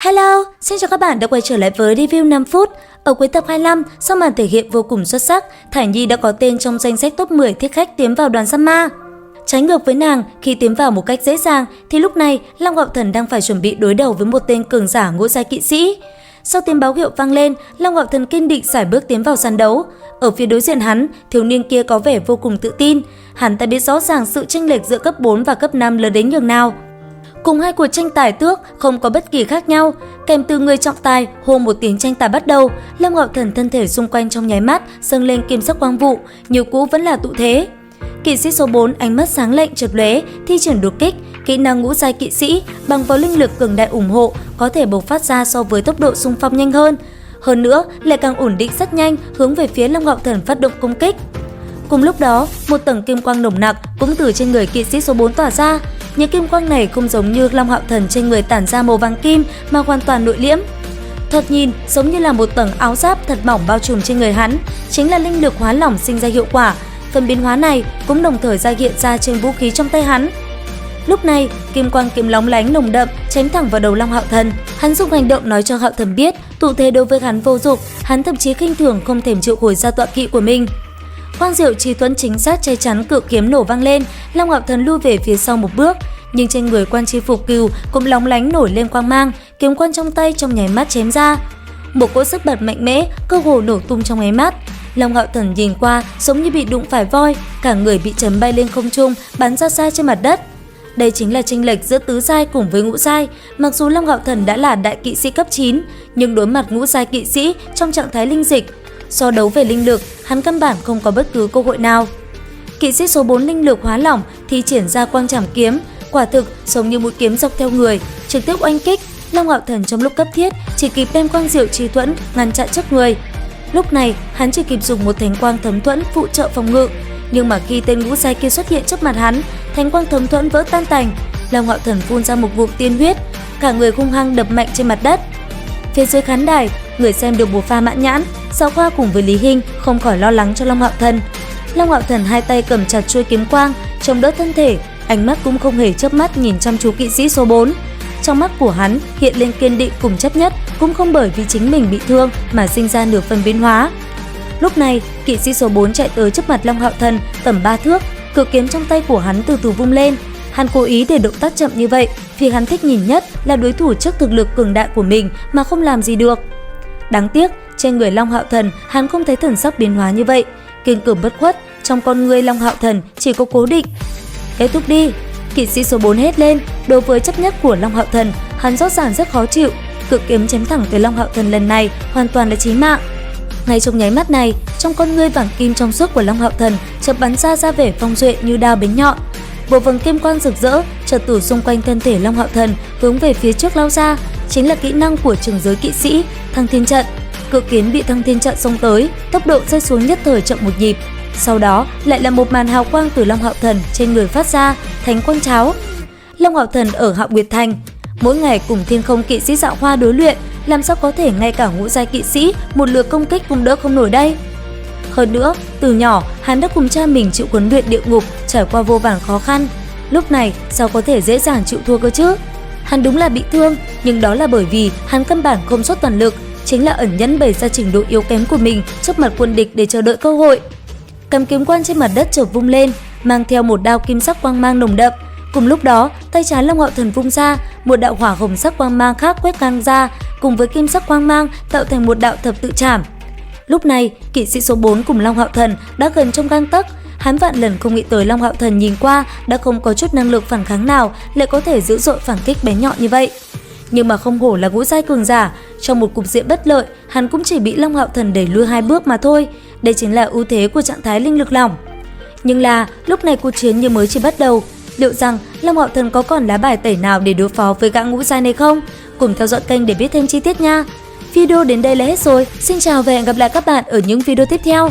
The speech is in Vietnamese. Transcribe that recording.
Hello, xin chào các bạn đã quay trở lại với review 5 phút. Ở cuối tập 25, sau màn thể hiện vô cùng xuất sắc, Thải Nhi đã có tên trong danh sách top 10 thích khách tiến vào đoàn giam ma. Trái ngược với nàng, khi tiến vào một cách dễ dàng, thì lúc này Long Hạo Thần đang phải chuẩn bị đối đầu với một tên cường giả ngũ giai kỵ sĩ. Sau tiếng báo hiệu vang lên, Long Hạo Thần kiên định sải bước tiến vào sàn đấu. Ở phía đối diện hắn, thiếu niên kia có vẻ vô cùng tự tin. Hắn ta biết rõ ràng sự chênh lệch giữa cấp 4 và cấp 5 lớn đến nhường nào. Cùng hai cuộc tranh tài tước không có bất kỳ khác nhau, kèm từ người trọng tài hô một tiếng tranh tài bắt đầu, Long Hạo Thần thân thể xung quanh trong nháy mắt dâng lên kim sắc quang vụ, như cũ vẫn là tụ thế. Kỵ sĩ số 4 ánh mắt sáng lệnh chợt lóe, thi triển đột kích, kỹ năng ngũ giai kỵ sĩ bằng vào linh lực cường đại ủng hộ có thể bộc phát ra so với tốc độ xung phong nhanh hơn. Hơn nữa, lại càng ổn định rất nhanh hướng về phía Long Hạo Thần phát động công kích. Cùng lúc đó, một tầng kim quang nồng nặc cũng từ trên người kỵ sĩ số 4 tỏa ra. Những kim quang này không giống như Long Hạo Thần trên người tản ra màu vàng kim mà hoàn toàn nội liễm. Thoạt nhìn giống như là một tầng áo giáp thật mỏng bao trùm trên người hắn, chính là linh lực hóa lỏng sinh ra hiệu quả. Phần biến hóa này cũng đồng thời ra hiện ra trên vũ khí trong tay hắn. Lúc này, kim quang kiếm lóng lánh nồng đậm chém thẳng vào đầu Long Hạo Thần. Hắn dùng hành động nói cho Hạo Thần biết, tụ thế đối với hắn vô dụng, hắn thậm chí khinh thường không thèm triệu hồi ra tọa kỵ của mình. Quang diệu chi thuẫn chính xác che chắn cự kiếm nổ vang lên, Long Hạo Thần lui về phía sau một bước, nhưng trên người quan chi phục cừu cũng lóng lánh nổi lên quang mang, kiếm quan trong tay trong nháy mắt chém ra. Một cỗ sức bật mạnh mẽ, cơ hồ nổ tung trong nháy mắt. Long Hạo Thần nhìn qua giống như bị đụng phải voi, cả người bị chấn bay lên không trung, bắn ra xa trên mặt đất. Đây chính là chênh lệch giữa tứ giai cùng với ngũ giai. Mặc dù Long Hạo Thần đã là đại kỵ sĩ cấp 9, nhưng đối mặt ngũ giai kỵ sĩ trong trạng thái linh dịch, so đấu về linh lực, hắn căn bản không có bất cứ cơ hội nào. Kỵ sĩ số 4 linh lực hóa lỏng thi triển ra quang trảm kiếm, quả thực giống như mũi kiếm dọc theo người, trực tiếp oanh kích. Long Hạo Thần trong lúc cấp thiết chỉ kịp đem quang diệu chi thuẫn ngăn chặn trước người. Lúc này hắn chỉ kịp dùng một thánh quang thấm thuẫn phụ trợ phòng ngự, nhưng mà khi tên ngũ giai kia xuất hiện trước mặt hắn, thánh quang thấm thuẫn vỡ tan tành. Long Hạo Thần phun ra một ngụm tiên huyết, cả người hung hăng đập mạnh trên mặt đất. Phía dưới khán đài, người xem được một pha mãn nhãn, Giáo Khoa cùng với Lý Hinh không khỏi lo lắng cho Long Hạo Thần. Long Hạo Thần hai tay cầm chặt chuôi kiếm quang, chống đỡ thân thể, ánh mắt cũng không hề chớp mắt nhìn chăm chú kỵ sĩ số 4. Trong mắt của hắn hiện lên kiên định cùng chấp nhất, cũng không bởi vì chính mình bị thương mà sinh ra nửa phần biến hóa. Lúc này, kỵ sĩ số 4 chạy tới trước mặt Long Hạo Thần tầm 3 thước, cự kiếm trong tay của hắn từ từ vung lên. Hắn cố ý để động tác chậm như vậy, vì hắn thích nhìn nhất là đối thủ trước thực lực cường đại của mình mà không làm gì được. Đáng tiếc, trên người Long Hạo Thần hắn không thấy thần sắc biến hóa như vậy, kiên cường bất khuất, trong con người Long Hạo Thần chỉ có cố định. Kết thúc đi, kỵ sĩ số 4 hét lên. Đối với chấp nhất của Long Hạo Thần, hắn rõ ràng rất khó chịu. Cự kiếm chém thẳng tới Long Hạo Thần lần này hoàn toàn là chí mạng. Ngay trong nháy mắt này, trong con ngươi vàng kim trong suốt của Long Hạo Thần chợt bắn ra vẻ phong duệ như đao bén nhọn. Bộ vầng kim quang rực rỡ chợt tụ xung quanh thân thể Long Hạo Thần, hướng về phía trước lao ra, chính là kỹ năng của trường giới kỵ sĩ Thăng Thiên Trận. Cự kiếm bị Thăng Thiên Trận xông tới, tốc độ rơi xuống nhất thời chậm một nhịp. Sau đó lại là một màn hào quang từ Long Hạo Thần trên người phát ra, thánh quang cháo. Long Hạo Thần ở Hạo Nguyệt Thành, mỗi ngày cùng Thiên Không kỵ sĩ Dạo Hoa đối luyện, làm sao có thể ngay cả ngũ giai kỵ sĩ một lượt công kích cũng đỡ không nổi đây. Hơn nữa, từ nhỏ hắn đã cùng cha mình chịu huấn luyện địa ngục, trải qua vô vàn khó khăn. Lúc này sao có thể dễ dàng chịu thua cơ chứ? Hắn đúng là bị thương, nhưng đó là bởi vì hắn căn bản không xuất toàn lực, chính là ẩn nhẫn bày ra trình độ yếu kém của mình trước mặt quân địch để chờ đợi cơ hội. Cầm kiếm quan trên mặt đất chợt vung lên, mang theo một đao kim sắc quang mang nồng đậm. Cùng lúc đó, tay trái Long Hạo Thần vung ra, một đạo hỏa hồng sắc quang mang khác quét ngang ra, cùng với kim sắc quang mang tạo thành một đạo thập tự trảm. Lúc này, kỵ sĩ số 4 cùng Long Hạo Thần đã gần trong gang tấc. Hắn vạn lần không nghĩ tới Long Hạo Thần nhìn qua đã không có chút năng lực phản kháng nào, lại có thể dữ dội phản kích bén nhọn như vậy. Nhưng mà không hổ là ngũ giai cường giả, trong một cục diện bất lợi, hắn cũng chỉ bị Long Hạo Thần đẩy lui 2 bước mà thôi. Đây chính là ưu thế của trạng thái linh lực lỏng. Nhưng là lúc này cuộc chiến như mới chỉ bắt đầu. Liệu rằng Long Hạo Thần có còn lá bài tẩy nào để đối phó với gã ngũ giai này không? Cùng theo dõi kênh để biết thêm chi tiết nha. Video đến đây là hết rồi. Xin chào và hẹn gặp lại các bạn ở những video tiếp theo.